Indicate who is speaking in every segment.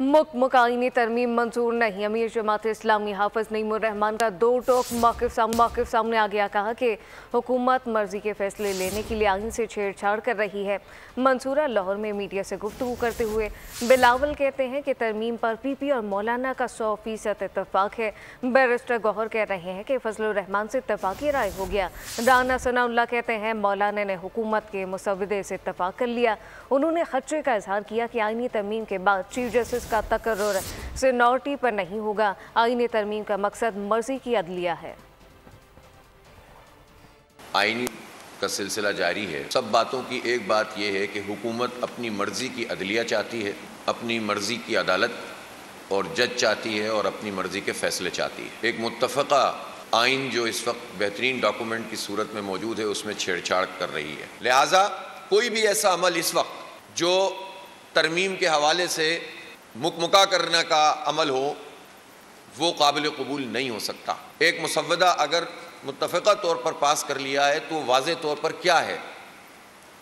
Speaker 1: मुकम्मल आईनी तरमीम मंजूर नहीं। अमीर जमात इस्लामी हाफिज नईमुर रहमान का दो टोक मौक़िफ़ सामने आ गया। कहा कि हुकूमत मर्जी के फैसले लेने के लिए आइन से छेड़छाड़ कर रही है। मंसूरा लाहौर में मीडिया से गुफ्तगू करते हुए बिलावल कहते हैं कि तरमीम पर पीपी और मौलाना का 100% इत्तफाक है। बैरिस्टर गौहर कह रहे हैं कि फजलुर रहमान से इत्तफाकी राय हो गया। राना सनाउल्लाह कहते हैं मौलाना ने हुकूमत के मुसव्विदे से इत्तफाक कर लिया। उन्होंने खदशे का इजहार किया कि आईनी तरमीम के बाद चीफ जस्टिस का तकर्रुर सीनियरिटी पर नहीं होगा। आईनी तरमीम का मकसद मर्जी की अदलिया है।
Speaker 2: आईनी का सिलसिला जारी है। सब बातों की एक बात यह है कि हुकूमत अपनी मर्जी की अदलिया चाहती है, अपनी मर्जी की अदालत और जज चाहती है और अपनी मर्जी के फैसले चाहती है। एक मुत्तफ़क़ा आइन जो इस वक्त बेहतरीन डॉक्यूमेंट की सूरत में मौजूद है उसमें छेड़छाड़ कर रही है। लिहाजा कोई भी ऐसा अमल इस वक्त जो तरमीम के हवाले से मुकम्मल करने का अमल हो वो काबिल कबूल नहीं हो सकता। एक मुसव्वदा अगर मुत्तफ़क़ा तौर पर पास कर लिया है तो वाज़े तौर पर क्या है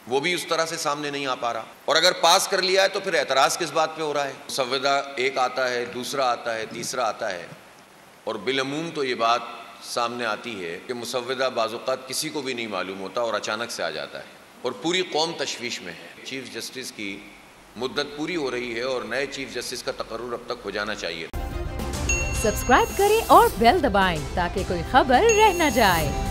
Speaker 2: वो भी उस तरह से सामने नहीं आ पा रहा, और अगर पास कर लिया है तो फिर एतराज़ किस बात पे हो रहा है। मुसव्वदा एक आता है, दूसरा आता है, तीसरा आता है, और बिलअमूम तो ये बात सामने आती है कि मुसव्वदा बाज़-औक़ात किसी को भी नहीं मालूम होता और अचानक से आ जाता है और पूरी कौम तशवीश में है। चीफ़ जस्टिस की मुद्दत पूरी हो रही है और नए चीफ जस्टिस का तकर्रुर अब तक हो जाना चाहिए।
Speaker 3: सब्सक्राइब करें और बेल दबाएं ताकि कोई खबर रह न जाए।